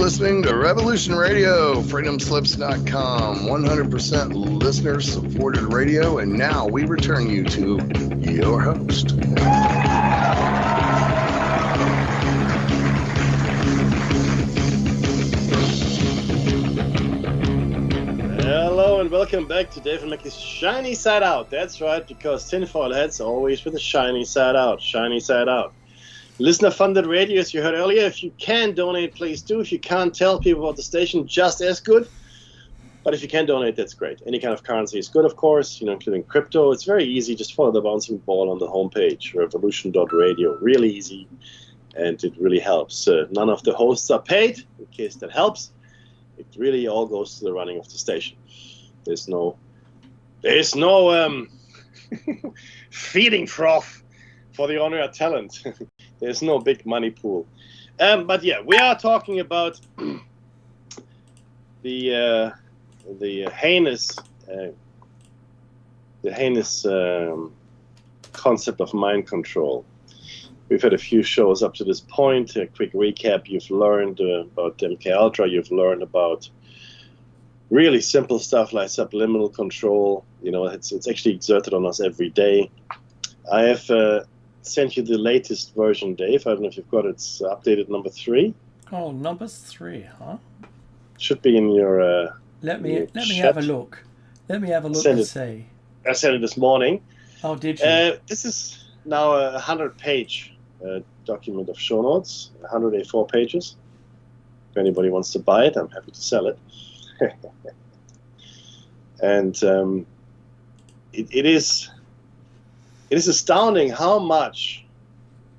listening to Revolution Radio, freedomslips.com, 100% listener-supported radio, and now we return you to your host. Hello and welcome back to Dave and Mickey's Shiny Side Out. That's right, because tinfoil heads are always with the shiny side out. Shiny side out. Listener-funded radio, as you heard earlier. If you can donate, please do. If you can't, tell people about the station, just as good. But if you can donate, that's great. Any kind of currency is good, of course, including crypto. It's very easy. Just follow the bouncing ball on the homepage, revolution.radio. Really easy, and it really helps. None of the hosts are paid, in case that helps. It really all goes to the running of the station. There's no feeding trough for the on-air talent. There's no big money pool. But yeah, we are talking about the heinous concept of mind control. We've had a few shows up to this point. A quick recap: you've learned about MK Ultra. You've learned about really simple stuff like subliminal control. It's actually exerted on us every day. I have sent you the latest version, Dave. I don't know if you've got it. It's updated number 3. Oh, number 3, huh? Should be in your. Let me have a look. Let me have a look and see. I sent it this morning. Oh, did you? This is now a 100-page document of show notes, 184 pages. If anybody wants to buy it, I'm happy to sell it. And it is astounding how much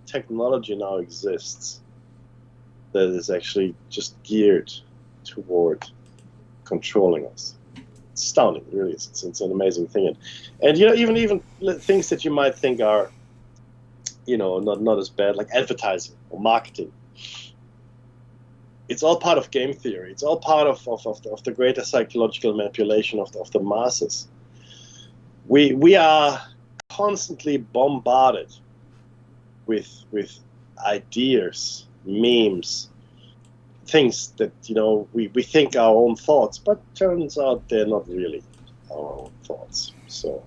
technology now exists that is actually just geared toward controlling us. It's astounding, it really is. It's an amazing thing. And even things that you might think are, not as bad, like advertising or marketing. It's all part of game theory. It's all part of the greater psychological manipulation of the masses. We are constantly bombarded with ideas, memes, things that we think are our own thoughts, but turns out they're not really our own thoughts. So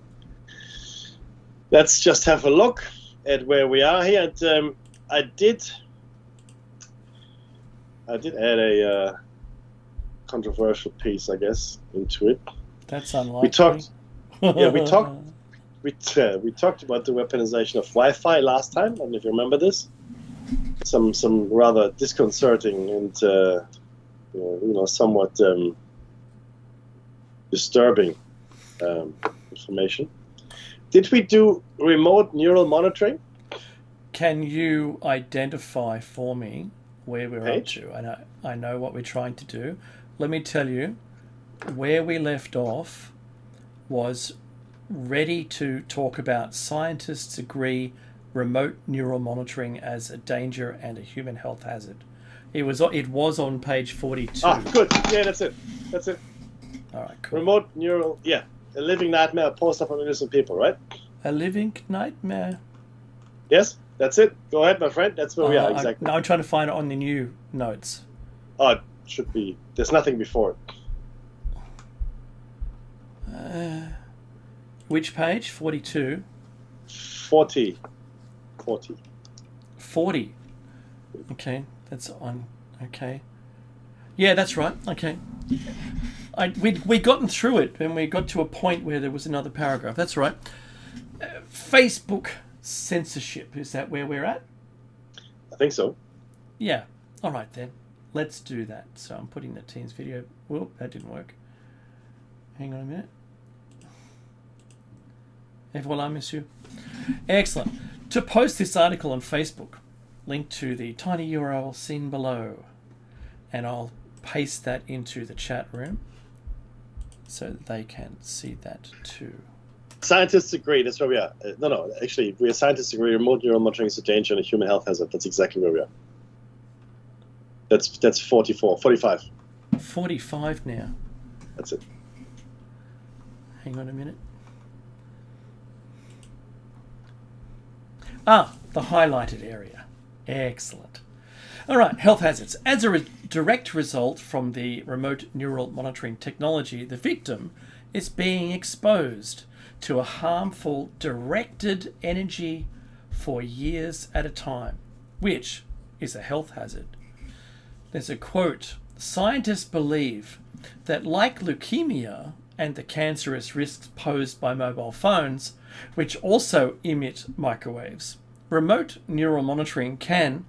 let's just have a look at where we are here. And I did add a controversial piece, I guess, into it. That's unlikely. We talked about the weaponization of Wi-Fi last time. I don't know if you remember this. Some rather disconcerting and somewhat disturbing information. Did we do remote neural monitoring? Can you identify for me where we're up to? I know what we're trying to do. Let me tell you, where we left off was ready to talk about scientists agree remote neural monitoring as a danger and a human health hazard. It was on page 42. Ah, good. Yeah, that's it. All right, cool. Remote neural, a living nightmare posed upon innocent people, right? A living nightmare. Yes, that's it. Go ahead, my friend. That's where we are, exactly. I'm trying to find it on the new notes. Oh, it should be. There's nothing before it. Which page? 42? 40. 40. Okay, that's on. Okay. Yeah, that's right. Okay. We'd gotten through it and we got to a point where there was another paragraph. That's right. Facebook censorship. Is that where we're at? I think so. Yeah. All right, then. Let's do that. So I'm putting the teens video. Whoop, that didn't work. Hang on a minute. Et voilà, monsieur. Excellent. To post this article on Facebook, link to the tiny URL seen below. And I'll paste that into the chat room so that they can see that too. Scientists agree. That's where we are. Actually, scientists agree remote neural monitoring is a danger and a human health hazard. That's exactly where we are. That's 45. 45 now. That's it. Hang on a minute. Ah, the highlighted area. Excellent. All right, health hazards. As a direct result from the remote neural monitoring technology, the victim is being exposed to a harmful directed energy for years at a time, which is a health hazard. There's a quote, "Scientists believe that like leukemia and the cancerous risks posed by mobile phones, which also emit microwaves, remote neural monitoring can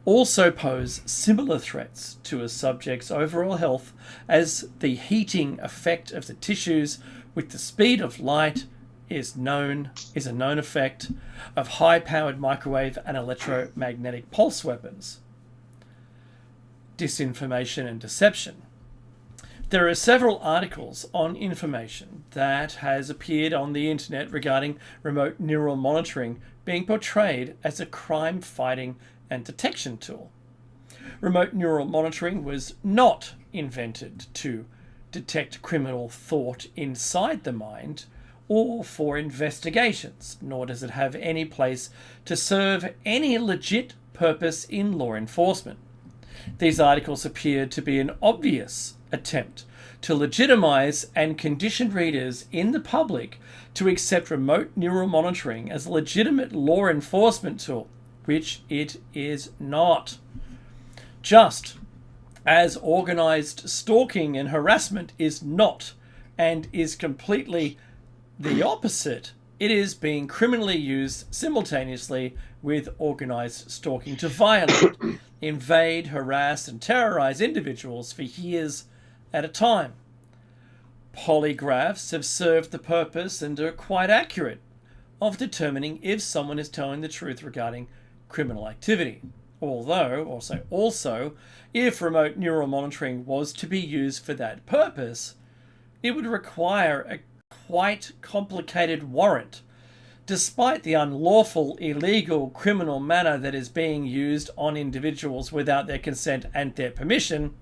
also pose similar threats to a subject's overall health as the heating effect of the tissues with the speed of light is a known effect of high-powered microwave and electromagnetic pulse weapons." Disinformation and deception. There are several articles on information that has appeared on the internet regarding remote neural monitoring being portrayed as a crime-fighting and detection tool. Remote neural monitoring was not invented to detect criminal thought inside the mind or for investigations, nor does it have any place to serve any legit purpose in law enforcement. These articles appear to be an obvious attempt to legitimize and condition readers in the public to accept remote neural monitoring as a legitimate law enforcement tool, which it is not. Just as organized stalking and harassment is not and is completely the opposite, it is being criminally used simultaneously with organized stalking to violate, invade, harass, and terrorize individuals for years at a time. Polygraphs have served the purpose and are quite accurate of determining if someone is telling the truth regarding criminal activity. Although, also, if remote neural monitoring was to be used for that purpose, it would require a quite complicated warrant. Despite the unlawful, illegal, criminal manner that is being used on individuals without their consent and their permission,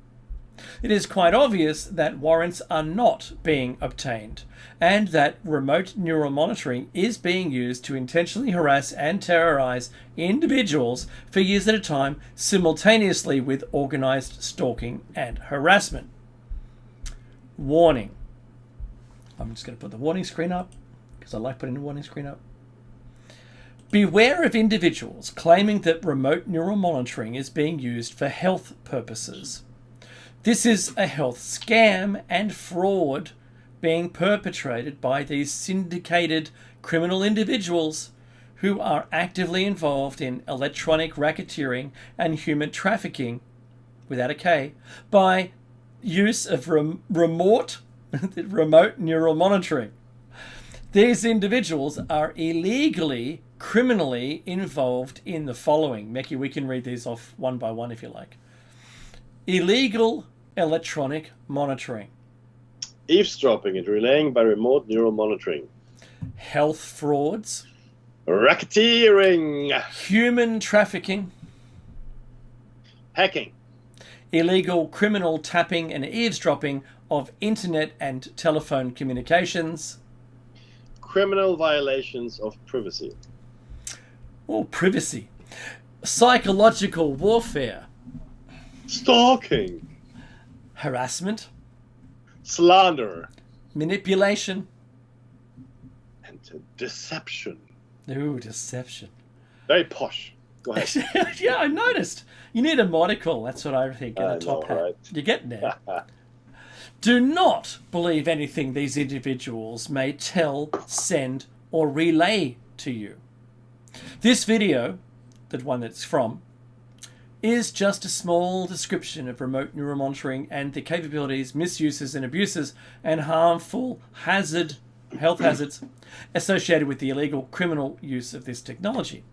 it is quite obvious that warrants are not being obtained, and that remote neural monitoring is being used to intentionally harass and terrorize individuals for years at a time, simultaneously with organized stalking and harassment. Warning. I'm just going to put the warning screen up, because I like putting the warning screen up. Beware of individuals claiming that remote neural monitoring is being used for health purposes. This is a health scam and fraud being perpetrated by these syndicated criminal individuals who are actively involved in electronic racketeering and human trafficking, without a K, by use of remote neural monitoring. These individuals are illegally, criminally involved in the following. Meki, we can read these off one by one if you like. Illegal electronic monitoring. Eavesdropping and relaying by remote neural monitoring. Health frauds. Racketeering. Human trafficking. Hacking. Illegal criminal tapping and eavesdropping of internet and telephone communications. Criminal violations of privacy. Oh, privacy. Psychological warfare. Stalking. Harassment. Slander. Manipulation. And deception. Ooh, deception. Very posh. Go ahead. Yeah, I noticed. You need a monocle. That's what I think. And a top hat. Right? You're getting there. Do not believe anything these individuals may tell, send, or relay to you. This video, the one that's from, is just a small description of remote neural monitoring and the capabilities, misuses, and abuses and harmful health hazards associated with the illegal criminal use of this technology.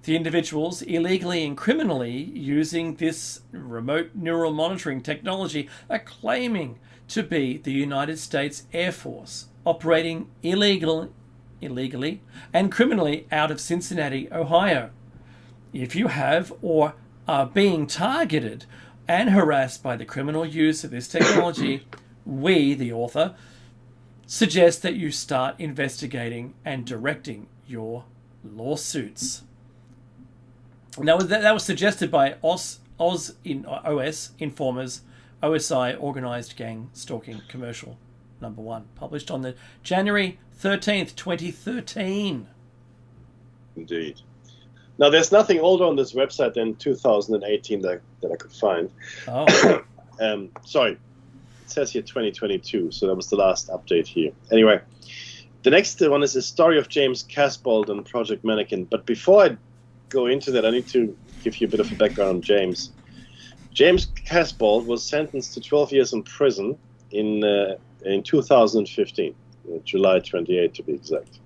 The individuals illegally and criminally using this remote neural monitoring technology are claiming to be the United States Air Force, operating illegally and criminally out of Cincinnati, Ohio. If you have or are being targeted and harassed by the criminal use of this technology, we, the author, suggest that you start investigating and directing your lawsuits. Now, that was suggested by OS Informers OSI Organised Gang Stalking Commercial #1, published on the January 13th, 2013. Indeed. Now, there's nothing older on this website than 2018 that I could find. Oh. Sorry, it says here 2022, so that was the last update here. Anyway, the next one is the story of James Casbolt and Project Mannequin. But before I go into that, I need to give you a bit of a background on James. James Casbolt was sentenced to 12 years in prison in 2015, July 28 to be exact.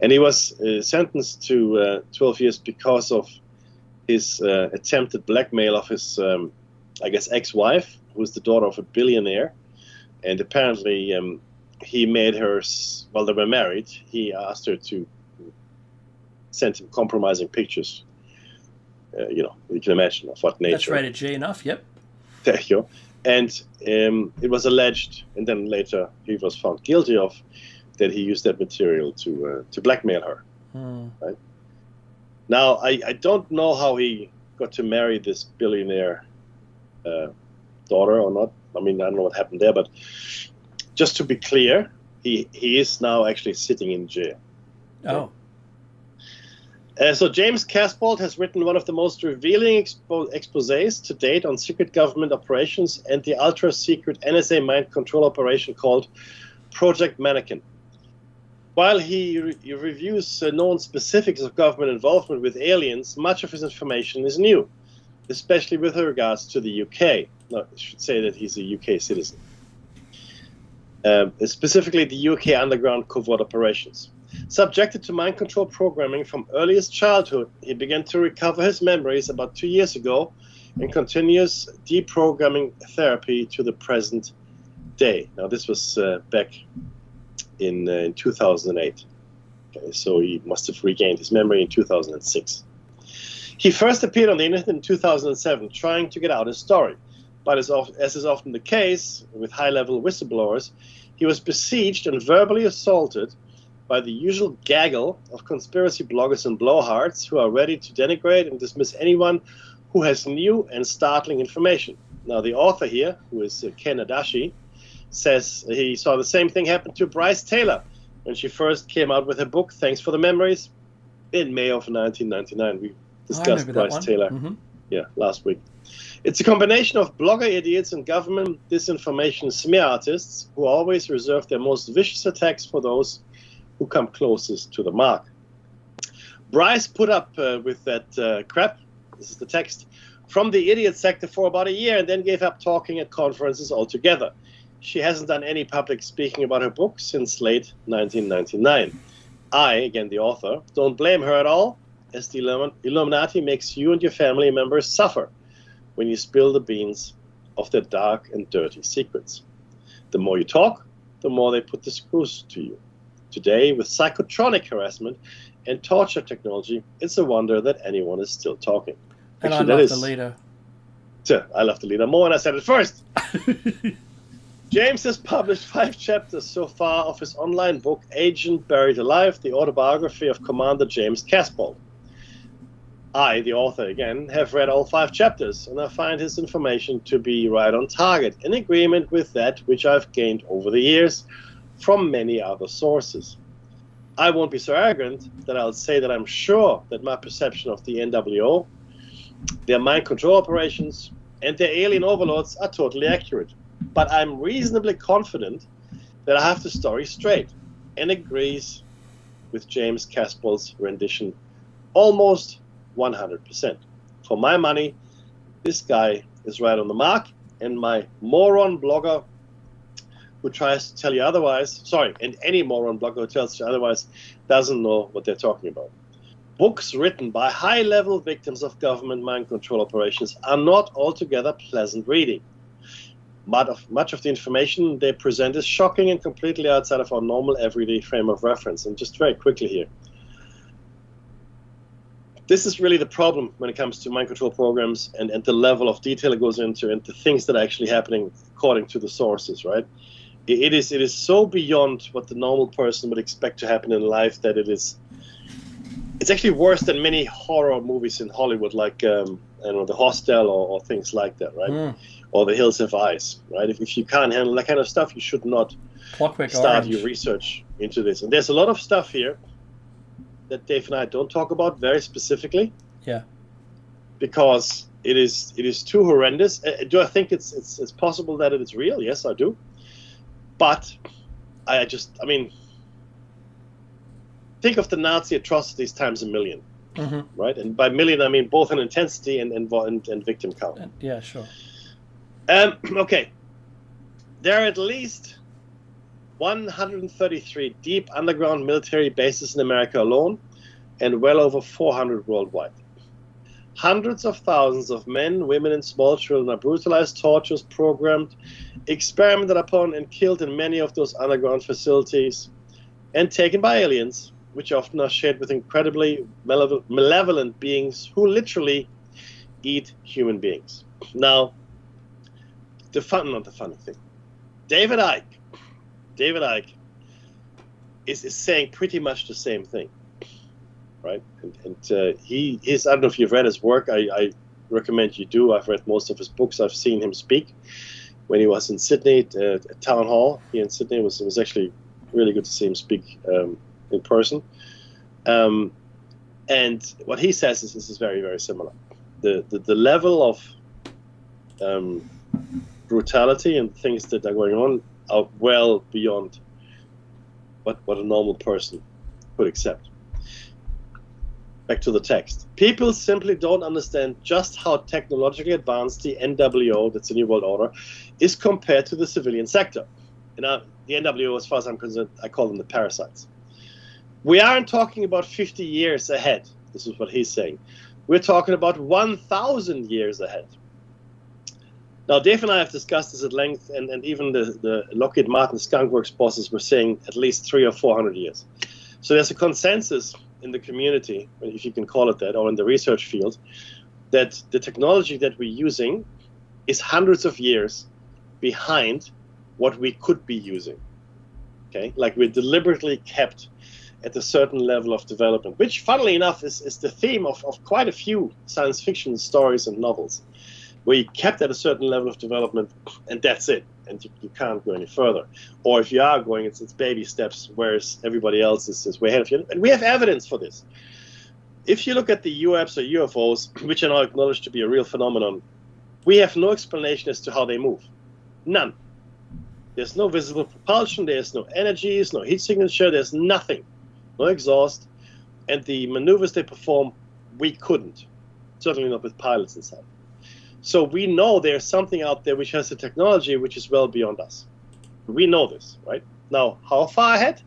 And he was sentenced to 12 years because of his attempted blackmail of his, ex-wife, who is the daughter of a billionaire. And apparently he made her, while they were married, he asked her to send him compromising pictures. You can imagine of what nature. That's rated G enough, yep. There you go. And it was alleged, and then later he was found guilty of, that he used that material to blackmail her. Right? Now, I don't know how he got to marry this billionaire daughter or not. I mean, I don't know what happened there, but just to be clear, he is now actually sitting in jail. Oh. So James Casbolt has written one of the most revealing exposés to date on secret government operations and the ultra-secret NSA mind control operation called Project Mannequin. While he reviews known specifics of government involvement with aliens, much of his information is new, especially with regards to the UK. No, I should say that he's a UK citizen. Specifically the UK underground covert operations. Subjected to mind control programming from earliest childhood, he began to recover his memories about 2 years ago and continues deprogramming therapy to the present day. Now, this was back in 2008. Okay, so he must have regained his memory in 2006. He first appeared on the internet in 2007, trying to get out his story. But as is often the case with high-level whistleblowers, he was besieged and verbally assaulted by the usual gaggle of conspiracy bloggers and blowhards who are ready to denigrate and dismiss anyone who has new and startling information. Now, the author here, who is Ken Adachi, says he saw the same thing happen to Bryce Taylor when she first came out with her book, Thanks for the Memories, in May of 1999. We discussed Bryce Taylor last week. It's a combination of blogger idiots and government disinformation smear artists who always reserve their most vicious attacks for those who come closest to the mark. Bryce put up with that crap, this is the text, from the idiot sector for about a year and then gave up talking at conferences altogether. She hasn't done any public speaking about her book since late 1999. I, again the author, don't blame her at all, as the Illuminati makes you and your family members suffer when you spill the beans of their dark and dirty secrets. The more you talk, the more they put the screws to you. Today, with psychotronic harassment and torture technology, it's a wonder that anyone is still talking. And actually, I love the leader. I love the leader more, and I said it first. James has published 5 chapters so far of his online book, Agent Buried Alive, the autobiography of Commander James Casbolt. I, the author again, have read all 5 chapters, and I find his information to be right on target, in agreement with that which I've gained over the years from many other sources. I won't be so arrogant that I'll say that I'm sure that my perception of the NWO, their mind control operations, and their alien overlords are totally accurate. But I'm reasonably confident that I have the story straight and agrees with James Casbolt's rendition almost 100%. For my money, this guy is right on the mark, and my moron blogger who tries to tell you otherwise, and any moron blogger who tells you otherwise doesn't know what they're talking about. Books written by high-level victims of government mind control operations are not altogether pleasant reading. Much of the information they present is shocking and completely outside of our normal everyday frame of reference. And just very quickly here, this is really the problem when it comes to mind control programs and the level of detail it goes into and the things that are actually happening according to the sources, right? It is so beyond what the normal person would expect to happen in life that it's actually worse than many horror movies in Hollywood, like the hostel or things like that, right? Mm. Or the Hills Have Eyes, right? If you can't handle that kind of stuff, you should not Clockwork start Orange. your research into this. And there's a lot of stuff here that Dave and I don't talk about very specifically. Yeah. Because it is too horrendous. Do I think it's possible that it is real? Yes, I do. But I mean, think of the Nazi atrocities times a million, right? And by million, I mean both in intensity and victim count. Yeah, sure. Okay. There are at least 133 deep underground military bases in America alone, and well over 400 worldwide. Hundreds of thousands of men, women, and small children are brutalized, tortured, programmed, experimented upon, and killed in many of those underground facilities, and taken by aliens, which often are shared with incredibly malevolent beings who literally eat human beings. Now, not the funny thing. David Icke is saying pretty much the same thing. Right, and he is. I don't know if you've read his work. I recommend you do. I've read most of his books. I've seen him speak when he was in Sydney at Town Hall here in Sydney. It was actually really good to see him speak in person. And what he says is very, very similar. The level of brutality and things that are going on are well beyond what a normal person could accept. Back to the text. People simply don't understand just how technologically advanced the NWO, that's the New World Order, is compared to the civilian sector. The NWO, as far as I'm concerned, I call them the parasites. We aren't talking about 50 years ahead. This is what he's saying. We're talking about 1,000 years ahead. Now, Dave and I have discussed this at length, and even the Lockheed Martin Skunk Works bosses were saying at least 300 or 400 years. So there's a consensus in the community, if you can call it that, or in the research field, that the technology that we're using is hundreds of years behind what we could be using. Okay, like we're deliberately kept at a certain level of development, which, funnily enough, is the theme of quite a few science fiction stories and novels, where you're kept at a certain level of development, and that's it, and you can't go any further. Or if you are going, it's baby steps, whereas everybody else is way ahead of you. And we have evidence for this. If you look at the UAPs or UFOs, which are now acknowledged to be a real phenomenon, we have no explanation as to how they move. None. There's no visible propulsion, there's no energy, there's no heat signature, there's nothing. No exhaust. And the maneuvers they perform, we couldn't. Certainly not with pilots inside. So we know there's something out there which has the technology which is well beyond us. We know this, right? Now, how far ahead?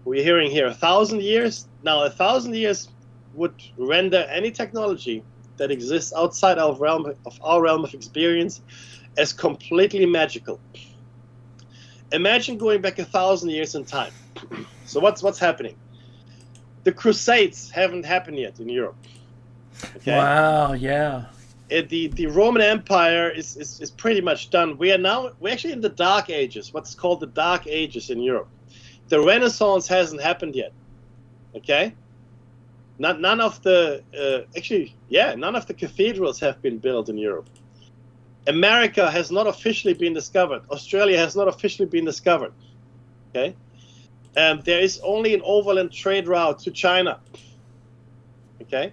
We're hearing here 1,000 years. Now, 1,000 years would render any technology that exists outside our realm of experience as completely magical. Imagine going back 1,000 years in time. So what's happening? The Crusades haven't happened yet in Europe. Okay? Wow, yeah. The Roman Empire is pretty much done. We're actually in the Dark Ages, what's called the Dark Ages in Europe. The Renaissance hasn't happened yet. Okay? None of the cathedrals have been built in Europe. America has not officially been discovered. Australia has not officially been discovered. Okay? There is only an overland trade route to China. Okay?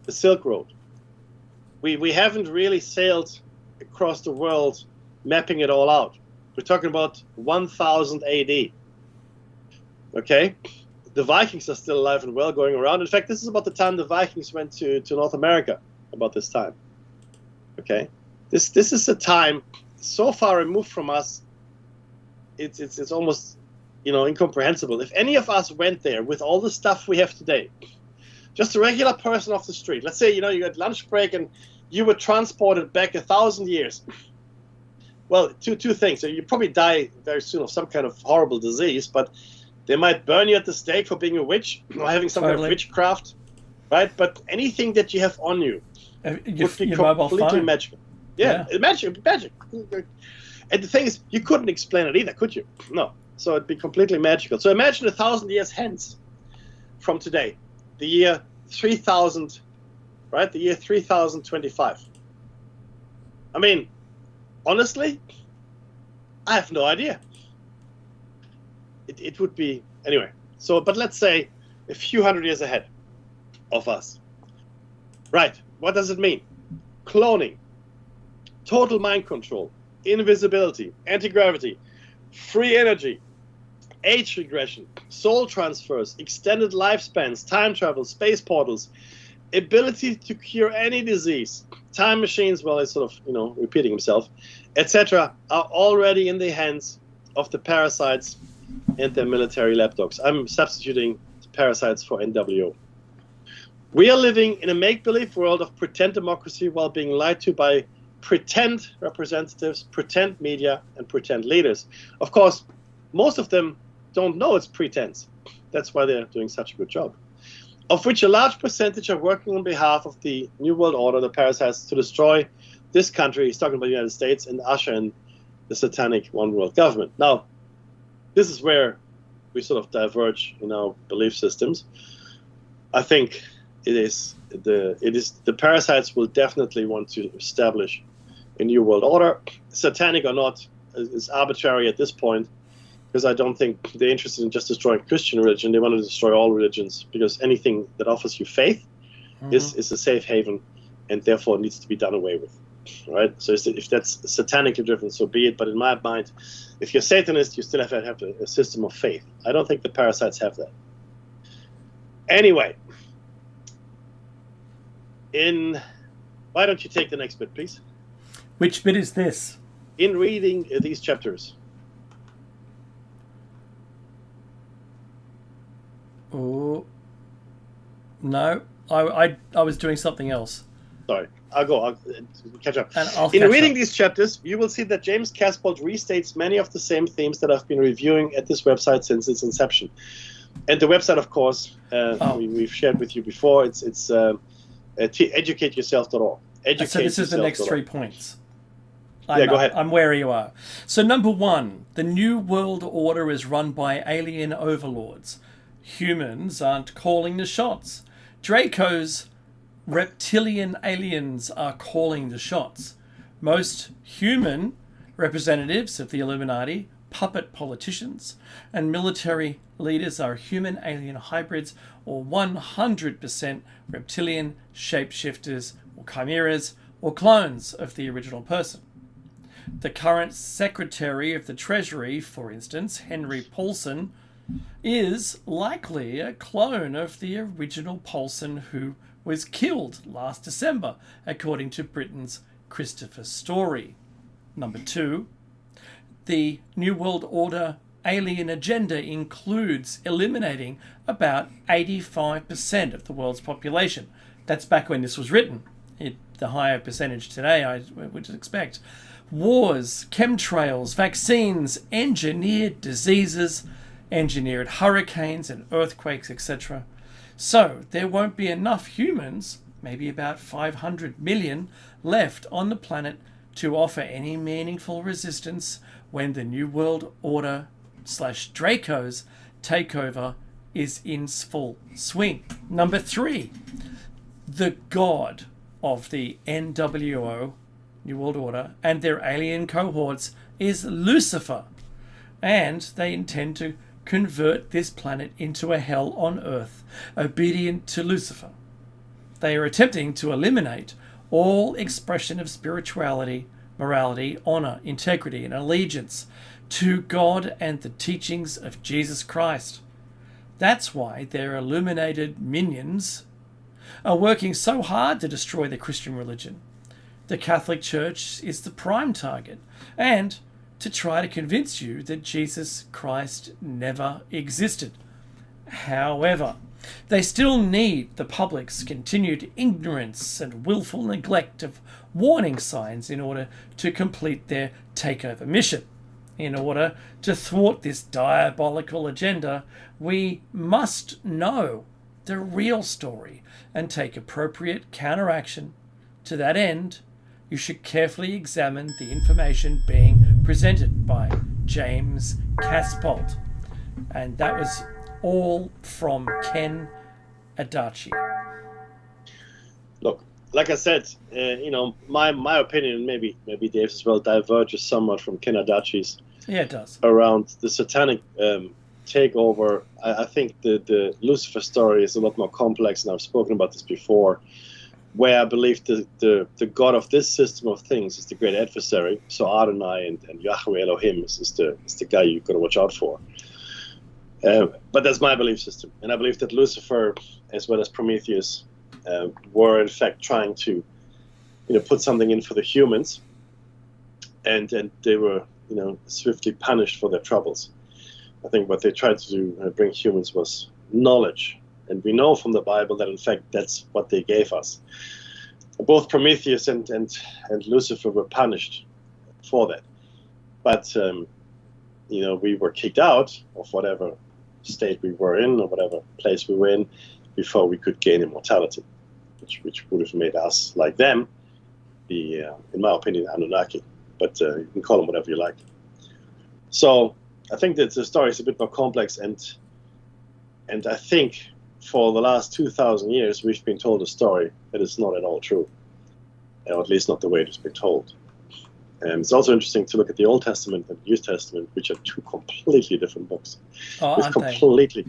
The Silk Road. We haven't really sailed across the world mapping it all out. We're talking about 1000 AD. Okay? The Vikings are still alive and well, going around. In fact, this is about the time the Vikings went to North America, about this time. Okay? This is a time so far removed from us, it's almost, incomprehensible. If any of us went there with all the stuff we have today, just a regular person off the street, let's say, you got lunch break and you were transported back 1,000 years. Well, two things. You probably die very soon of some kind of horrible disease, but they might burn you at the stake for being a witch or having some kind of witchcraft, right? But anything that you have on you would be completely magical. Yeah. Magic. And the thing is, you couldn't explain it either, could you? No. So it'd be completely magical. So imagine 1,000 years hence from today, the year 3000 right? The year 3025. I mean, honestly, I have no idea. It would be, anyway. So, but let's say a few hundred years ahead of us. Right, what does it mean? Cloning, total mind control, invisibility, anti-gravity, free energy, age regression, soul transfers, extended lifespans, time travel, space portals, ability to cure any disease, time machines, well, it's sort of, repeating himself, etc., are already in the hands of the parasites and their military lapdogs. I'm substituting parasites for NWO. We are living in a make-believe world of pretend democracy while being lied to by pretend representatives, pretend media, and pretend leaders. Of course, most of them don't know it's pretense. That's why they're doing such a good job. Of which a large percentage are working on behalf of the New World Order, the parasites, to destroy this country. He's talking about the United States, and usher in the satanic one world government. Now, this is where we sort of diverge in our belief systems. I think the parasites will definitely want to establish a new world order. Satanic or not is arbitrary at this point, because I don't think they're interested in just destroying Christian religion. They want to destroy all religions, because anything that offers you faith is a safe haven, and therefore needs to be done away with. Right? So if that's satanically driven, so be it. But in my mind, if you're Satanist, you still have to have a system of faith. I don't think the parasites have that. Anyway, why don't you take the next bit, please? Which bit is this? In reading these chapters. Oh, no, I was doing something else. Sorry, I'll catch up. In reading these chapters, you will see that James Casbolt restates many of the same themes that I've been reviewing at this website since its inception. And the website, of course, we've shared with you before. It's educateyourself.org. So this is the next 3 points. Go ahead. I'm where you are. So number 1, the New World Order is run by alien overlords. Humans aren't calling the shots. Draco's reptilian aliens are calling the shots. Most human representatives of the Illuminati, puppet politicians, and military leaders are human alien hybrids or 100% reptilian shapeshifters or chimeras or clones of the original person. The current Secretary of the Treasury, for instance, Henry Paulson, is likely a clone of the original Paulson who was killed last December, according to Britain's Christopher Story. Number 2, the New World Order alien agenda includes eliminating about 85% of the world's population. That's back when this was written. The higher percentage today, I would expect. Wars, chemtrails, vaccines, engineered diseases, engineered hurricanes and earthquakes, etc. So there won't be enough humans, maybe about 500 million, left on the planet to offer any meaningful resistance when the New World Order / Draco's takeover is in full swing. Number 3, the god of the NWO, New World Order, and their alien cohorts is Lucifer, and they intend to convert this planet into a hell on earth, obedient to Lucifer. They are attempting to eliminate all expression of spirituality, morality, honor, integrity, and allegiance to God and the teachings of Jesus Christ. That's why their illuminated minions are working so hard to destroy the Christian religion. The Catholic Church is the prime target, and to try to convince you that Jesus Christ never existed. However, they still need the public's continued ignorance and willful neglect of warning signs in order to complete their takeover mission. In order to thwart this diabolical agenda, we must know the real story and take appropriate counteraction. To that end, you should carefully examine the information being presented by James Casbolt. And that was all from Ken Adachi. Look, like I said, my opinion, maybe Dave's as well, diverges somewhat from Ken Adachi's. Yeah, it does. Around the satanic takeover. I think the Lucifer story is a lot more complex, and I've spoken about this before, where I believe the God of this system of things is the great adversary. So Adonai and Yahweh Elohim is the guy you've got to watch out for. But that's my belief system. And I believe that Lucifer, as well as Prometheus, were in fact trying to put something in for the humans. And they were swiftly punished for their troubles. I think what they tried to do, bring humans, was knowledge. And we know from the Bible that, in fact, that's what they gave us. Both Prometheus and Lucifer were punished for that. But, we were kicked out of whatever state we were in or whatever place we were in before we could gain immortality, which would have made us, like them, be, in my opinion, Anunnaki. But you can call them whatever you like. So I think that the story is a bit more complex, and I think for the last 2,000 years we've been told a story that is not at all true, or at least not the way it has been told. And it's also interesting to look at the Old Testament and the New Testament, which are two completely different books. With completely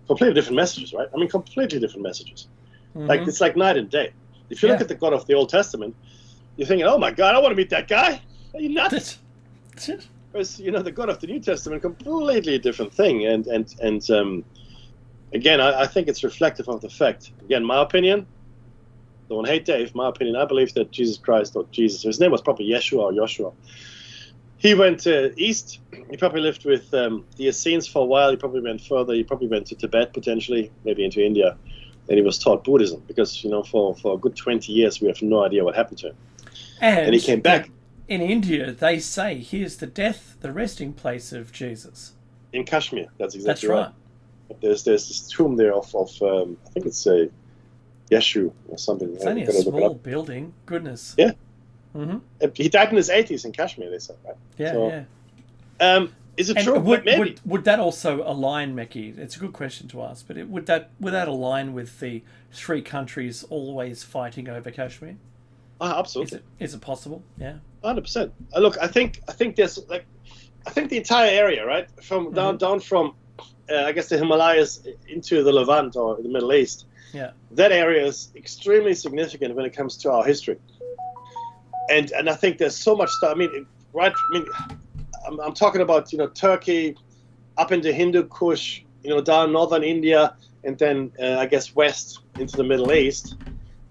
different messages, right? I mean, completely different messages. Mm-hmm. Like, it's like night and day. If you look at the God of the Old Testament, you're thinking, oh my God, I want to meet that guy. Are you nuts? Whereas, the God of the New Testament, completely different thing. And again, I think it's reflective of the fact. Again, my opinion, don't hate Dave, my opinion, I believe that Jesus Christ, or Jesus, his name was probably Yeshua or Joshua. He went east. He probably lived with the Essenes for a while. He probably went further. He probably went to Tibet, potentially, maybe into India. And he was taught Buddhism because, for a good 20 years, we have no idea what happened to him. And he came back. In India, they say, here's the resting place of Jesus. In Kashmir, that's exactly right. There's this tomb there of I think it's a Yeshu or something. It's only a small building. Goodness. Yeah. Mm-hmm. He died in his 80s in Kashmir, they said, right? Yeah, yeah. Is it true? Maybe. Would that also align, Mekki? It's a good question to ask, but would that align with the three countries always fighting over Kashmir? Absolutely. Is it possible? Yeah. 100%. Look, I think there's I think the entire area, right, from down from I guess the Himalayas into the Levant or the Middle East. Yeah. That area is extremely significant when it comes to our history. And I think there's so much stuff. I mean, right? I mean, I'm talking about Turkey, up into Hindu Kush, down northern India, and then I guess west into the Middle East.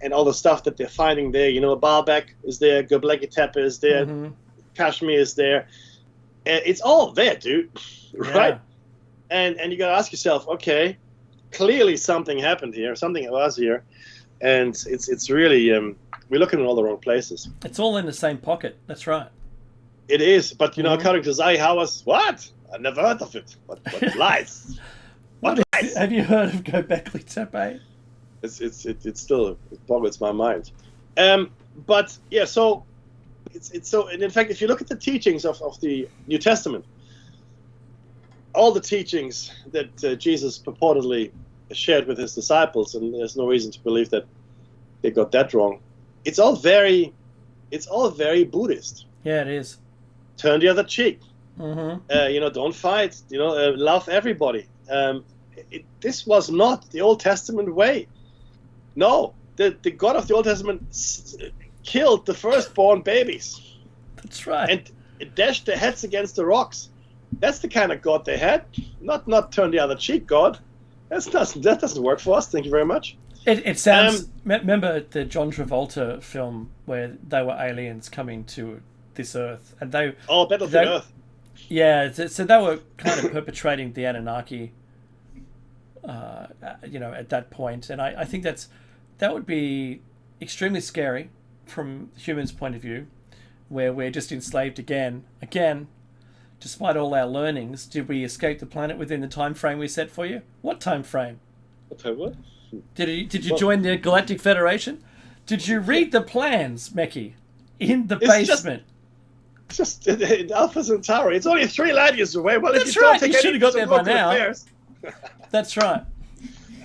And all the stuff that they're finding there, Baalbek is there, Göbekli Tepe is there, Kashmir is there. It's all there, dude, right? And you got to ask yourself, okay, clearly something happened here, something was here, and it's really we're looking in all the wrong places. It's all in the same pocket. That's right. It is, but according to Zai Hawass, what? I never heard of it. What lies? What lies? Have you heard of Göbekli Tepe? It's still, it boggles my mind. But yeah, so it's so, and in fact, if you look at the teachings of the New Testament, all the teachings that Jesus purportedly shared with his disciples, and there's no reason to believe that they got that wrong. It's all very Buddhist. Yeah, it is. Turn the other cheek. Mm-hmm. Don't fight. Love everybody. This was not the Old Testament way. No, the God of the Old Testament killed the firstborn babies. That's right. And dashed their heads against the rocks. That's the kind of God they had. Not turn the other cheek God. That doesn't work for us. Thank you very much. It sounds... remember the John Travolta film where they were aliens coming to this Earth, and they... Oh, Battlefield Earth. Yeah, so they were kind of perpetrating the Anunnaki, at that point, and I think that would be extremely scary from humans' point of view, where we're just enslaved again. Despite all our learnings, did we escape the planet within the time frame we set for you? What time frame? What? Did you join the Galactic Federation? Did you read the plans, Mekki, in the basement? Just in Alpha Centauri. It's only 3 light years away. Well, that's right. You should have got there by now. That's right.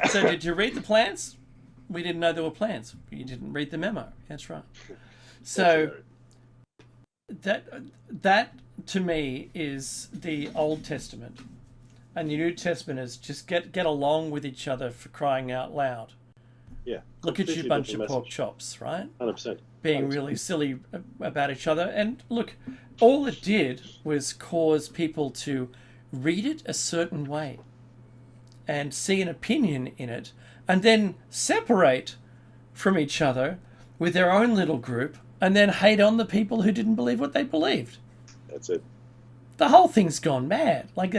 So did you read the plans? we didn't know there were plans. You didn't read the memo. That's right. So that to me is the Old Testament, and the New Testament is just get along with each other, for crying out loud. Yeah. Look at you, bunch of pork chops, right? 100%. Being really silly about each other. And look, all it did was cause people to read it a certain way and see an opinion in it, and then separate from each other with their own little group, and then hate on the people who didn't believe what they believed. That's it. The whole thing's gone mad. Like,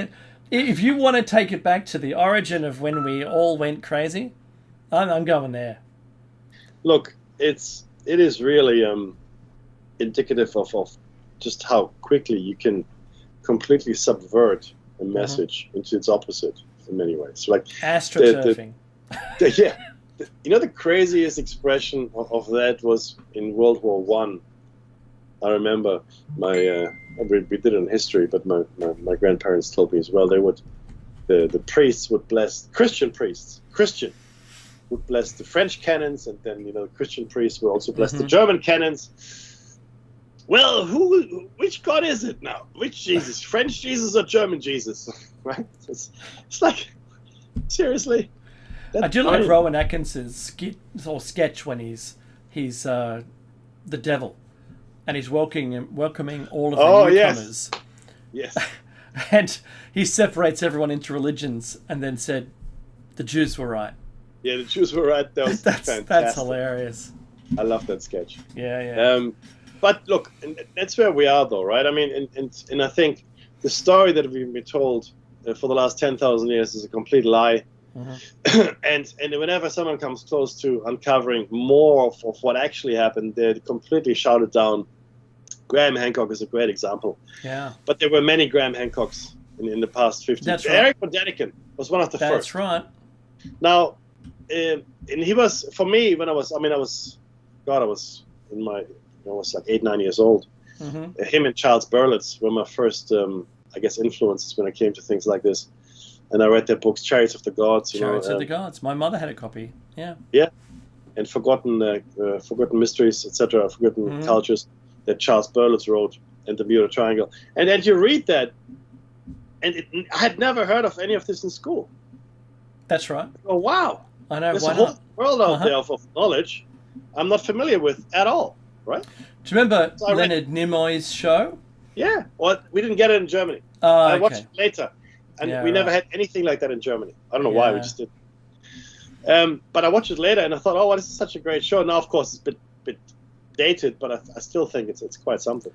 if you want to take it back to the origin of when we all went crazy, I'm going there. Look, it is really indicative of just how quickly you can completely subvert a message into its opposite in many ways. Like astroturfing. The craziest expression of that was in World War One. I remember we did it in history, but my grandparents told me as well. The priests would bless Christian would bless the French cannons, and then the Christian priests would also bless the German cannons. Well, which God is it now? Which Jesus? French Jesus or German Jesus? Right? It's like, seriously. I do like Rowan Atkinson's sketch when he's the devil, and he's welcoming all of the newcomers. Yes. And he separates everyone into religions, and then said, "The Jews were right." Yeah, the Jews were right. That was fantastic. That's hilarious. I love that sketch. Yeah. But look, and that's where we are, though, right? I mean, and I think the story that we've been told for the last 10,000 years is a complete lie. And whenever someone comes close to uncovering more of what actually happened, they completely shout it down. Graham Hancock is a great example. Yeah. But there were many Graham Hancocks in the past 50 years. That's right. Eric von Däniken was one of the first. That's right. Now, and he was, for me, when I was in my, I was like 8-9 years old. Him and Charles Berlitz were my first, influences when it came to things like this. And I read their books, Chariots of the Gods. Chariots of the Gods. My mother had a copy. Yeah. Yeah, and Forgotten Mysteries, etc., Forgotten Cultures that Charles Berlitz wrote, and the Bermuda Triangle. And then you read that, and I had never heard of any of this in school. That's right. Oh, wow. I know. There's Why a whole not? world out there of knowledge I'm not familiar with at all, right? Do you remember Leonard Nimoy's show? Yeah. Well, we didn't get it in Germany. Oh, I watched it later. And we never had anything like that in Germany. I don't know why, we just did. But I watched it later, and I thought, oh, this is such a great show. Now, of course, it's a bit dated, but I still think it's quite something.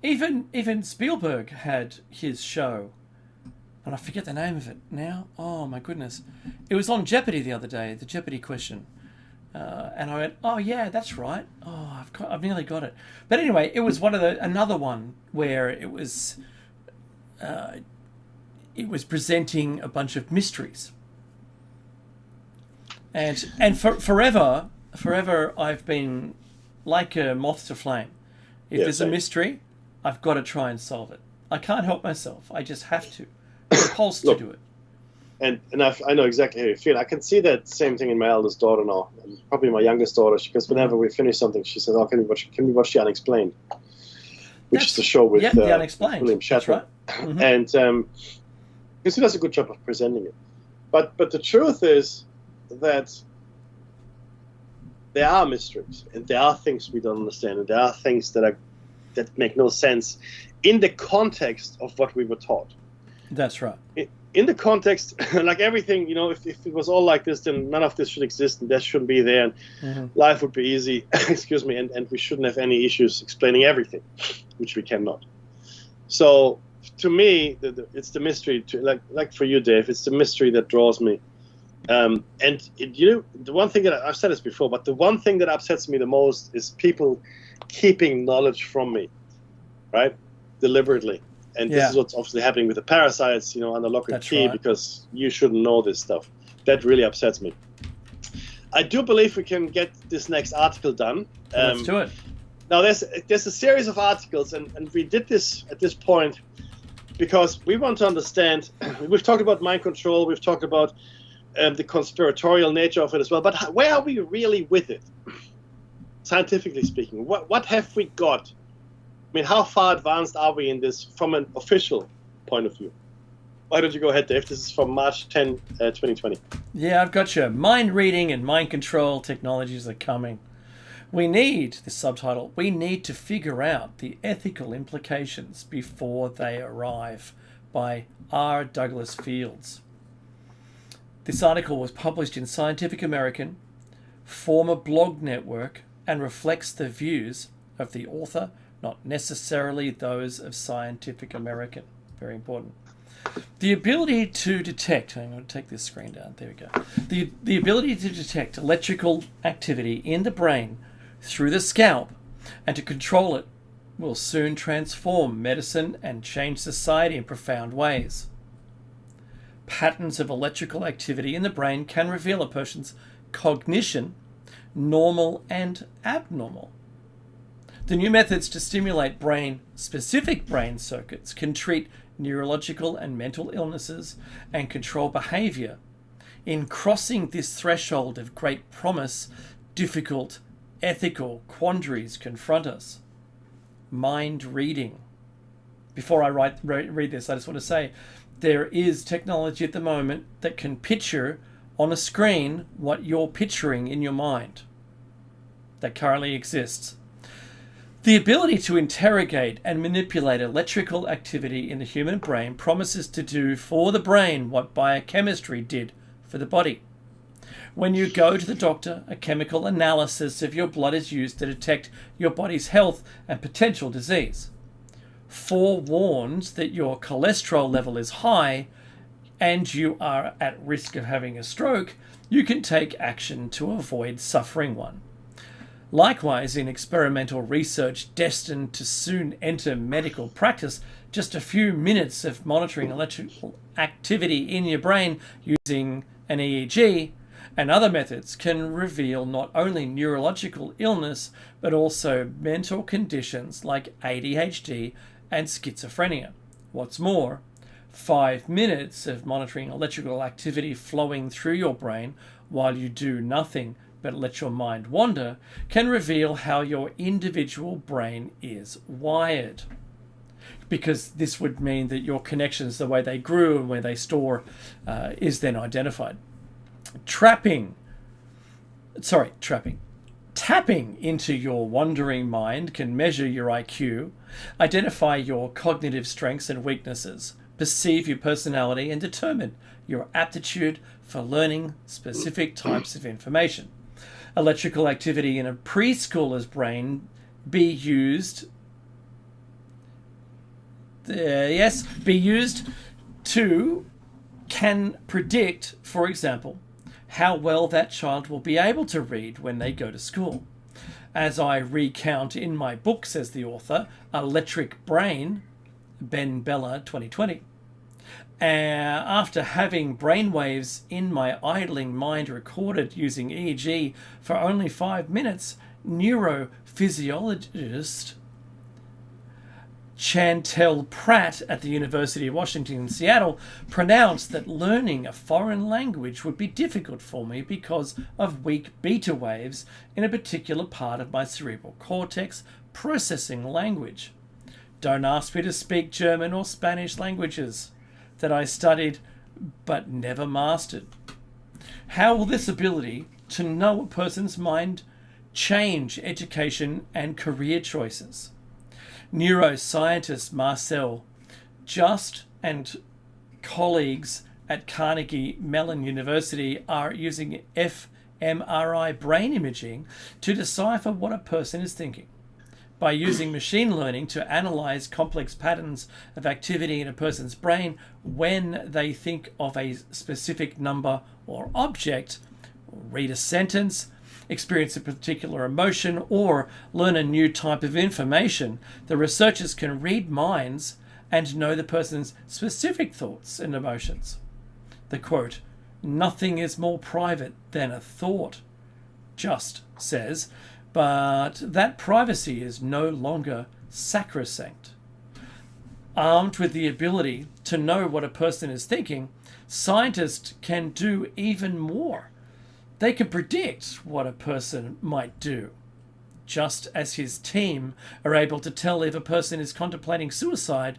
Even Spielberg had his show, and I forget the name of it now. Oh, my goodness. It was on Jeopardy the other day, the Jeopardy question. And I went, oh, yeah, that's right. Oh, I've nearly got it. But anyway, it was another one where it was presenting a bunch of mysteries. And forever I've been like a moth to flame. If there's a mystery, I've got to try and solve it. I can't help myself. I just have to. I'm compelled to do it. And I know exactly how you feel. I can see that same thing in my eldest daughter now, and probably my youngest daughter, because whenever we finish something, she says, "Oh, can we watch The Unexplained?" Which is the show with The Unexplained. William Shatner. Right. And because he does a good job of presenting it. But the truth is that there are mysteries, and there are things we don't understand, and there are things that make no sense in the context of what we were taught. That's right. In the context, like everything, if it was all like this, then none of this should exist, and that shouldn't be there, and life would be easy, excuse me, and we shouldn't have any issues explaining everything, which we cannot. So, to me, it's the mystery, like for you, Dave, it's the mystery that draws me. And the one thing that I've said this before, but the one thing that upsets me the most is people keeping knowledge from me, right? Deliberately. And this is what's obviously happening with the parasites, under lock and key, because you shouldn't know this stuff. That really upsets me. I do believe we can get this next article done. Let's do it. Now, there's a series of articles, and we did this at this point because we want to understand. We've talked about mind control. We've talked about the conspiratorial nature of it as well. But where are we really with it, scientifically speaking? What have we got? I mean, how far advanced are we in this from an official point of view? Why don't you go ahead, Dave? This is from March 10, 2020. Yeah, I've got you. Mind reading and mind control technologies are coming. We need, the subtitle, we need to figure out the ethical implications before they arrive, by R. Douglas Fields. This article was published in Scientific American, former blog network, and reflects the views of the author, not necessarily those of Scientific American. Very important. The ability to detect, I'm going to take this screen down, there we go. The ability to detect electrical activity in the brain through the scalp and to control it will soon transform medicine and change society in profound ways. Patterns of electrical activity in the brain can reveal a person's cognition, normal and abnormal. The new methods to stimulate specific brain circuits can treat neurological and mental illnesses and control behavior. In crossing this threshold of great promise, difficult ethical quandaries confront us. Mind reading. Before I read this, I just want to say there is technology at the moment that can picture on a screen what you're picturing in your mind. That currently exists. The ability to interrogate and manipulate electrical activity in the human brain promises to do for the brain what biochemistry did for the body. When you go to the doctor, a chemical analysis of your blood is used to detect your body's health and potential disease. Forewarned that your cholesterol level is high and you are at risk of having a stroke, you can take action to avoid suffering one. Likewise, in experimental research destined to soon enter medical practice, just a few minutes of monitoring electrical activity in your brain using an EEG and other methods can reveal not only neurological illness, but also mental conditions like ADHD and schizophrenia. What's more, 5 minutes of monitoring electrical activity flowing through your brain while you do nothing but let your mind wander can reveal how your individual brain is wired. Because this would mean that your connections, the way they grew and where they store, is then identified. Tapping into your wandering mind can measure your IQ, identify your cognitive strengths and weaknesses, perceive your personality, and determine your aptitude for learning specific types of information. Electrical activity in a preschooler's brain can predict, for example, how well that child will be able to read when they go to school. As I recount in my book, says the author, Electric Brain, Ben Bella, 2020. After having brainwaves in my idling mind recorded using EEG for only 5 minutes, neurophysiologist Chantel Pratt at the University of Washington in Seattle pronounced that learning a foreign language would be difficult for me because of weak beta waves in a particular part of my cerebral cortex processing language. Don't ask me to speak German or Spanish languages that I studied but never mastered. How will this ability to know a person's mind change education and career choices? Neuroscientist Marcel Just and colleagues at Carnegie Mellon University are using fMRI brain imaging to decipher what a person is thinking. By using machine learning to analyze complex patterns of activity in a person's brain when they think of a specific number or object, read a sentence, experience a particular emotion, or learn a new type of information, the researchers can read minds and know the person's specific thoughts and emotions. The quote, "Nothing is more private than a thought," Just says, but that privacy is no longer sacrosanct. Armed with the ability to know what a person is thinking, Scientists can do even more. They can predict what a person might do, just as his team are able to tell if a person is contemplating suicide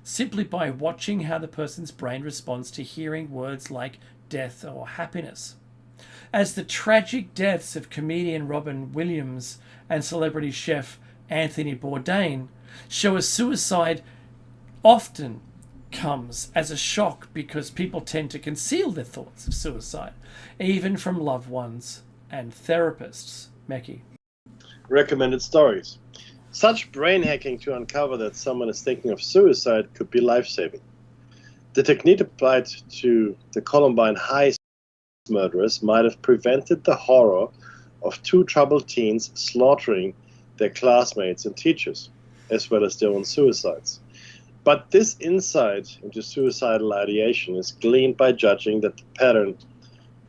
simply by watching how the person's brain responds to hearing words like death or happiness. As the tragic deaths of comedian Robin Williams and celebrity chef Anthony Bourdain show us, suicide often comes as a shock because people tend to conceal their thoughts of suicide, even from loved ones and therapists. Mekki. Recommended stories. Such brain hacking to uncover that someone is thinking of suicide could be life-saving. The technique applied to the Columbine High murderers might have prevented the horror of two troubled teens slaughtering their classmates and teachers, as well as their own suicides. But this insight into suicidal ideation is gleaned by judging that the pattern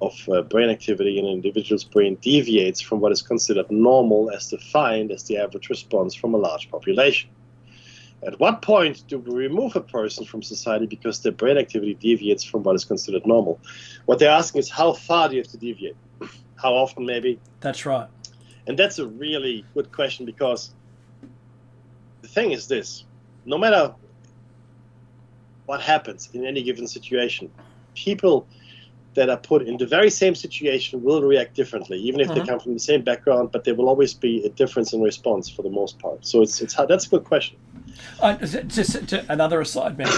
of brain activity in an individual's brain deviates from what is considered normal as defined as the average response from a large population. At what point do we remove a person from society because their brain activity deviates from what is considered normal? What they're asking is, how far do you have to deviate? How often, maybe? That's right. And that's a really good question, because the thing is this: no matter what happens in any given situation, people that are put in the very same situation will react differently, even if they come from the same background, but there will always be a difference in response for the most part. So it's that's a good question. Just another aside, maybe.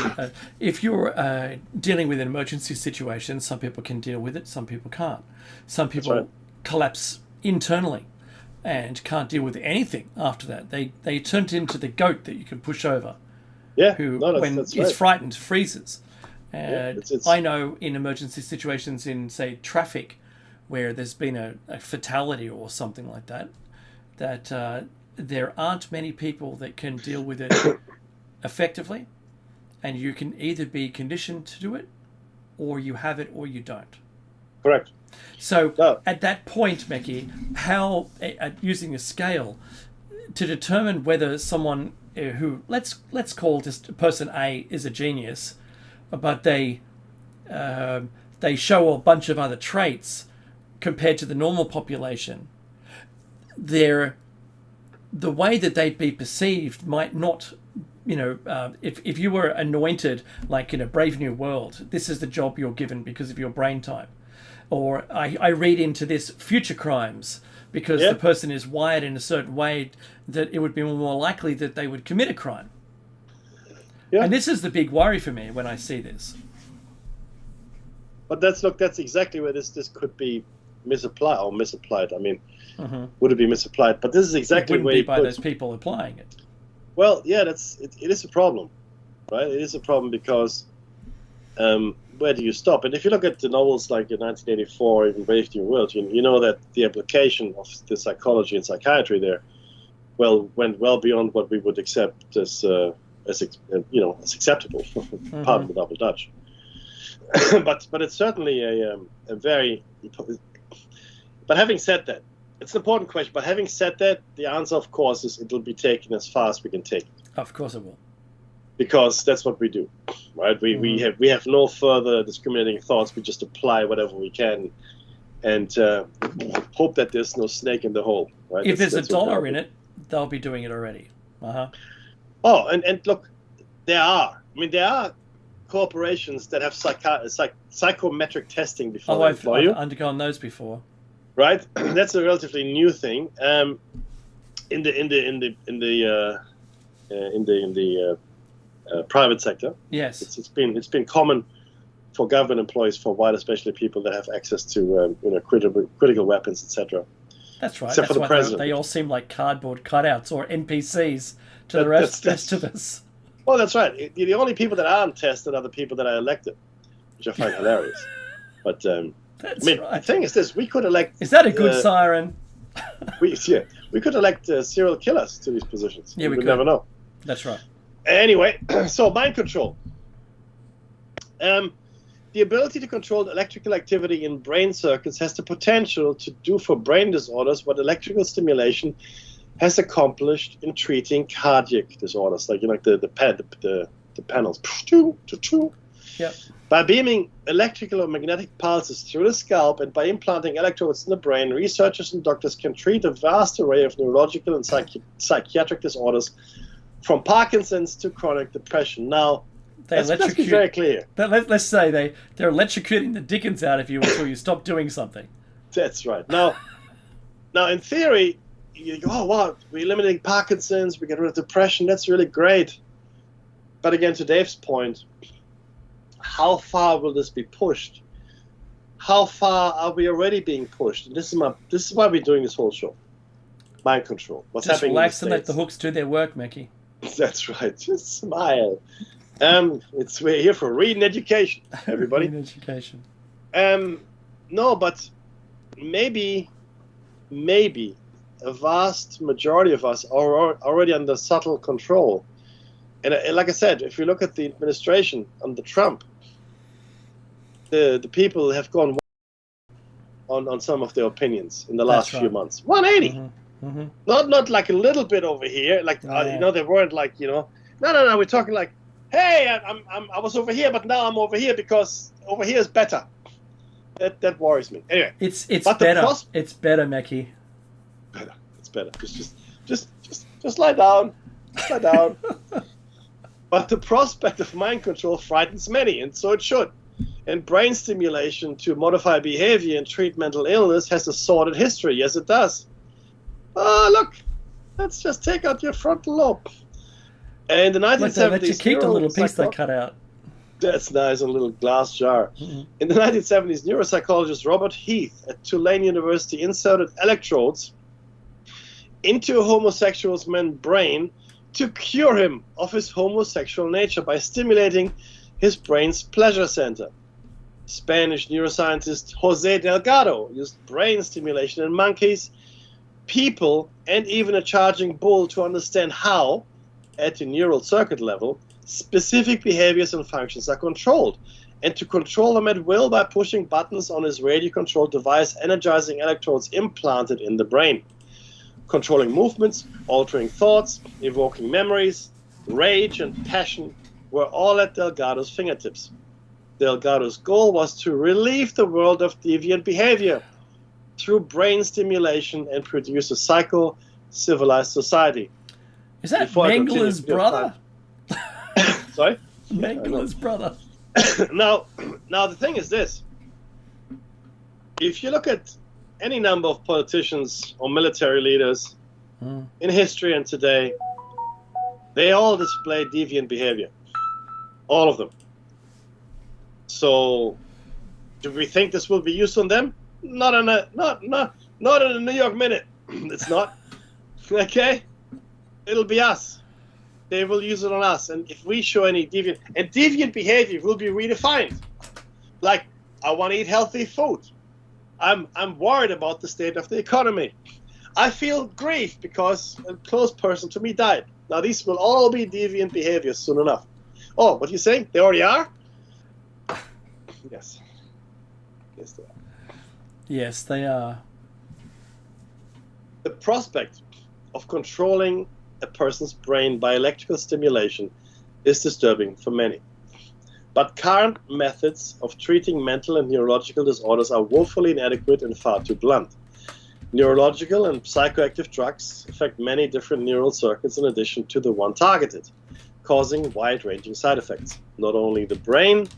If you're dealing with an emergency situation, some people can deal with it, some people can't. Some people collapse internally and can't deal with anything after that. They turn into the goat that you can push over. Yeah, who, when he's frightened, freezes. And I know in emergency situations in, say, traffic, where there's been a fatality or something like that, that there aren't many people that can deal with it effectively, and you can either be conditioned to do it, or you have it, or you don't. Correct. So at that point, Mekki, how, using a scale, to determine whether someone who, let's call just person A is a genius, but they show a bunch of other traits compared to the normal population, the way that they'd be perceived might not, if you were anointed, like in a Brave New World, this is the job you're given because of your brain type. Or I read into this future crimes because the person is wired in a certain way that it would be more likely that they would commit a crime. Yeah. And this is the big worry for me when I see this. But that's exactly where this could be misapplied. I mean, would it be misapplied? But this is exactly where it wouldn't be by those people applying it. Well, yeah, it is a problem, right? It is a problem because where do you stop? And if you look at the novels like in 1984, even Brave New World, you know that the application of the psychology and psychiatry there, went well beyond what we would accept as acceptable. Pardon the double Dutch. but it's certainly a very. But having said that, it's an important question. But having said that, the answer, of course, is it will be taken as far as we can take it. Of course, it will. Because that's what we do, right? We have no further discriminating thoughts. We just apply whatever we can, and hope that there's no snake in the hole. Right? If there's a dollar in it, they'll be doing it already. Oh, and look, there are corporations that have psychometric testing before. Oh, I've undergone those before. Right, that's a relatively new thing. In the private sector, yes, it's been common for government employees for a while, especially people that have access to critical weapons, etc. That's right. Except that's for the president. They all seem like cardboard cutouts or NPCs to the rest of us. Well, that's right. The only people that aren't tested are the people that are elected, which I find hilarious. But that's right. The thing is this: we could elect. Is that a good siren? we could elect serial killers to these positions. Yeah, we could never know. That's right. Anyway, so mind control. The ability to control electrical activity in brain circuits has the potential to do for brain disorders what electrical stimulation has accomplished in treating cardiac disorders, like the panels. Yep. By beaming electrical or magnetic pulses through the scalp and by implanting electrodes in the brain, researchers and doctors can treat a vast array of neurological and psychiatric disorders, from Parkinson's to chronic depression. Now, let's be very clear. Let's say they're electrocuting the dickens out of you until you stop doing something. That's right. Now, in theory, you go, oh, wow, we're eliminating Parkinson's, we get rid of depression, that's really great. But again, to Dave's point, how far will this be pushed? How far are we already being pushed? And this is why we're doing this whole show. Mind control. What's Just happening? Relax in and the let the hooks do their work, Mickey. That's right. Just smile. We're here for reading education, everybody. Reading education. No, but maybe a vast majority of us are already under subtle control. And like I said, if you look at the administration under Trump, the people have gone on some of their opinions in the last few months. 180. Mm-hmm. Mm-hmm. Not like a little bit over here, like they weren't like no. We're talking like, hey, I was over here, but now I'm over here because over here is better. That worries me. Anyway, it's better. It's better, Mickey. Better. It's better. Just lie down. Just lie down. But the prospect of mind control frightens many, and so it should. And brain stimulation to modify behavior and treat mental illness has a sordid history. Yes, it does. Oh, look. Let's just take out your frontal lobe. And in the 1970s... Let you keep the little piece they cut out. That's nice, a little glass jar. Mm-hmm. In the 1970s, neuropsychologist Robert Heath at Tulane University inserted electrodes into a homosexual man's brain to cure him of his homosexual nature by stimulating his brain's pleasure center. Spanish neuroscientist Jose Delgado used brain stimulation in monkeys, people, and even a charging bull to understand how, at the neural circuit level, specific behaviors and functions are controlled, and to control them at will by pushing buttons on his radio-controlled device, energizing electrodes implanted in the brain. Controlling movements, altering thoughts, evoking memories, rage, and passion were all at Delgado's fingertips. Delgado's goal was to relieve the world of deviant behavior through brain stimulation and produce a psycho-civilized society. Is that Mengele's brother? Sorry? Mengele's brother. Now, the thing is this. If you look at any number of politicians or military leaders in history and today, they all display deviant behavior. All of them. So, do we think this will be used on them? Not in a New York Minute. It's not. Okay? It'll be us. They will use it on us. And if we show any deviant behavior will be redefined. Like, I want to eat healthy food. I'm worried about the state of the economy. I feel grief because a close person to me died. Now, these will all be deviant behaviors soon enough. Oh, what are you saying? They already are? Yes. Yes, they are. Yes, they are. The prospect of controlling a person's brain by electrical stimulation is disturbing for many. But current methods of treating mental and neurological disorders are woefully inadequate and far too blunt. Neurological and psychoactive drugs affect many different neural circuits in addition to the one targeted, causing wide-ranging side effects. Not only the brain,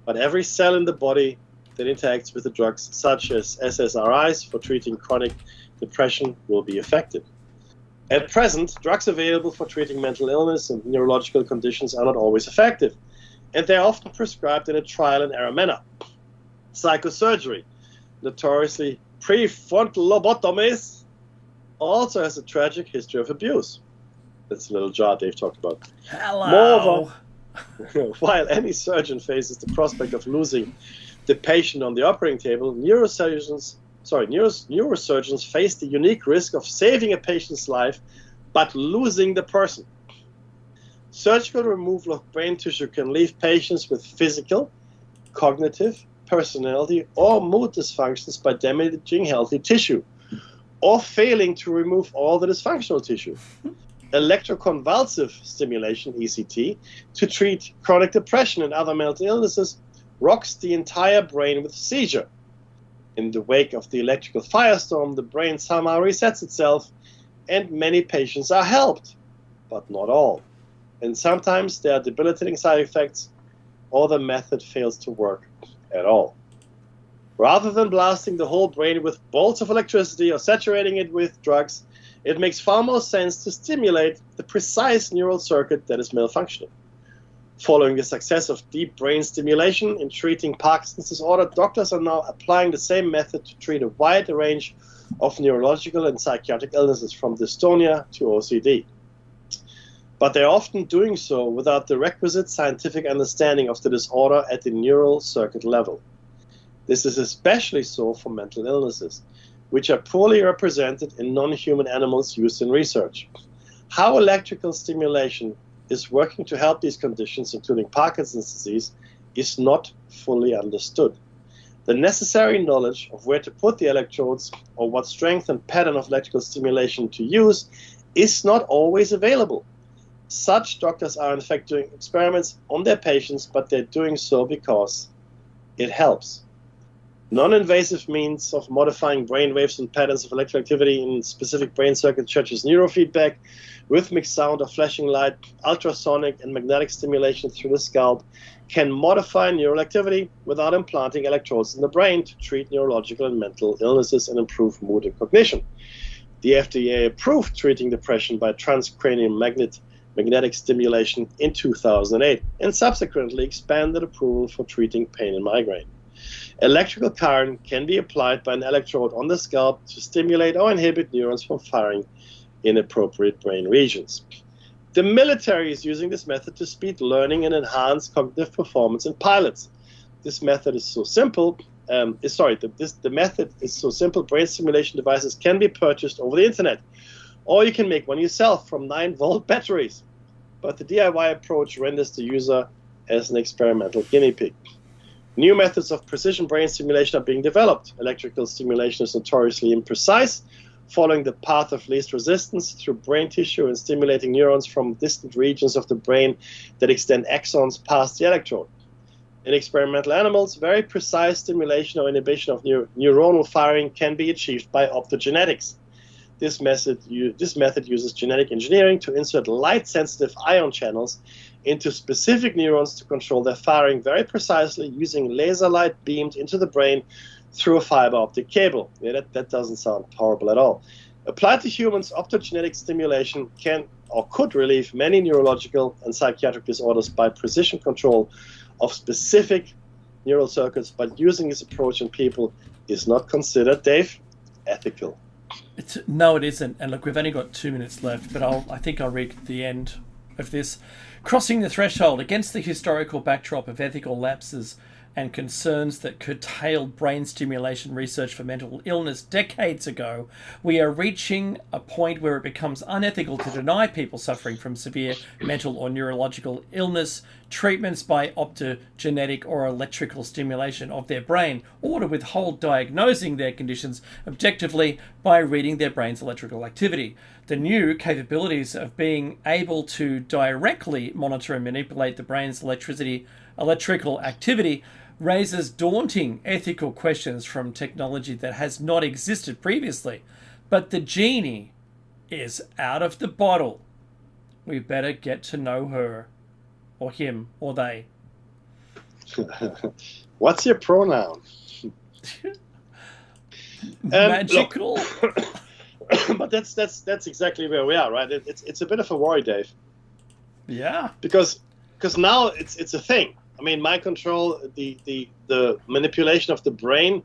but every cell in the body that interacts with the drugs, such as SSRIs for treating chronic depression, will be affected. At present, drugs available for treating mental illness and neurological conditions are not always effective, and they are often prescribed in a trial-and-error manner. Psychosurgery, notoriously prefrontal lobotomies, also has a tragic history of abuse. That's a little jar Dave talked about. Hello. Moreover, while any surgeon faces the prospect of losing the patient on the operating table, neurosurgeons face the unique risk of saving a patient's life but losing the person. Surgical removal of brain tissue can leave patients with physical, cognitive, personality, or mood dysfunctions by damaging healthy tissue, or failing to remove all the dysfunctional tissue. electroconvulsive stimulation, ECT, to treat chronic depression and other mental illnesses rocks the entire brain with seizure. In the wake of the electrical firestorm, the brain somehow resets itself, and many patients are helped, but not all. And sometimes there are debilitating side effects, or the method fails to work at all. Rather than blasting the whole brain with bolts of electricity or saturating it with drugs, it makes far more sense to stimulate the precise neural circuit that is malfunctioning. Following the success of deep brain stimulation in treating Parkinson's disorder, doctors are now applying the same method to treat a wide range of neurological and psychiatric illnesses, from dystonia to OCD. But they're often doing so without the requisite scientific understanding of the disorder at the neural circuit level. This is especially so for mental illnesses, which are poorly represented in non-human animals used in research. How electrical stimulation is working to help these conditions, including Parkinson's disease, is not fully understood. The necessary knowledge of where to put the electrodes or what strength and pattern of electrical stimulation to use is not always available. Such doctors are in fact doing experiments on their patients, but they're doing so because it helps. Non-invasive means of modifying brain waves and patterns of electrical activity in specific brain circuits, such as neurofeedback, rhythmic sound or flashing light, ultrasonic and magnetic stimulation through the scalp, can modify neural activity without implanting electrodes in the brain to treat neurological and mental illnesses and improve mood and cognition. The FDA approved treating depression by transcranial magnetic stimulation in 2008 and subsequently expanded approval for treating pain and migraine. Electrical current can be applied by an electrode on the scalp to stimulate or inhibit neurons from firing in appropriate brain regions. The military is using this method to speed learning and enhance cognitive performance in pilots. This method is so simple. The method is so simple. Brain stimulation devices can be purchased over the internet, or you can make one yourself from 9-volt batteries. But the DIY approach renders the user as an experimental guinea pig. New methods of precision brain stimulation are being developed. Electrical stimulation is notoriously imprecise, following the path of least resistance through brain tissue and stimulating neurons from distant regions of the brain that extend axons past the electrode. In experimental animals, very precise stimulation or inhibition of neuronal firing can be achieved by optogenetics. This method uses genetic engineering to insert light-sensitive ion channels into specific neurons to control their firing very precisely, using laser light beamed into the brain through a fiber optic cable. Yeah, that doesn't sound horrible at all. Applied to humans, optogenetic stimulation can or could relieve many neurological and psychiatric disorders by precision control of specific neural circuits, but using this approach in people is not considered, Dave, ethical. No, it isn't. And look, we've only got 2 minutes left, but I think I'll read the end of this. Crossing the threshold against the historical backdrop of ethical lapses and concerns that curtailed brain stimulation research for mental illness decades ago, we are reaching a point where it becomes unethical to deny people suffering from severe mental or neurological illness treatments by optogenetic or electrical stimulation of their brain, or to withhold diagnosing their conditions objectively by reading their brain's electrical activity. The new capabilities of being able to directly monitor and manipulate the brain's electrical activity raises daunting ethical questions from technology that has not existed previously. But the genie is out of the bottle. We better get to know her, or him, or they. What's your pronoun? Magical. But that's exactly where we are, right? It's a bit of a worry, Dave. Yeah. Because now it's a thing. I mean, mind control, the manipulation of the brain.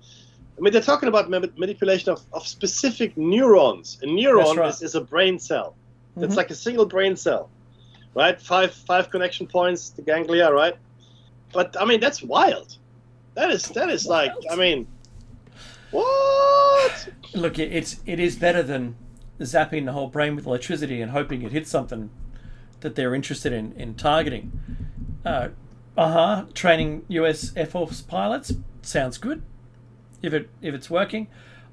I mean, they're talking about manipulation of specific neurons. A neuron is a brain cell. It's Mm-hmm. like a single brain cell, right? Five connection points, the ganglia, right? But I mean, that's wild. That is wild. Like, I mean, what? Look, it is better than zapping the whole brain with electricity and hoping it hits something that they're interested in targeting. Training US Air Force pilots sounds good if it's working.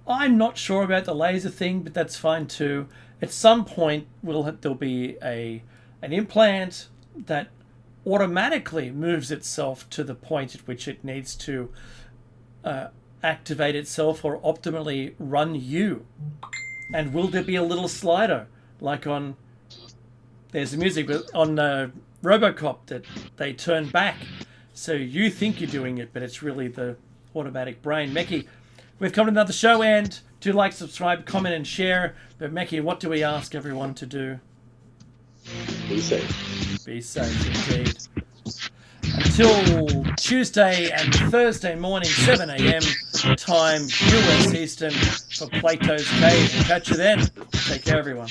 I'm not sure about the laser thing, but that's fine too. At some point, there'll be an implant that automatically moves itself to the point at which it needs to activate itself or optimally run you. And will there be a little slider like there's the music on RoboCop that they turn back, so you think you're doing it, but it's really the automatic brain. Meki, we've come to another show, and do like, subscribe, comment, and share. But Meki, what do we ask everyone to do? Be safe. Be safe, indeed. Until Tuesday and Thursday morning, 7 a.m. time, US Eastern, for Plato's Cave. Catch you then. Take care, everyone.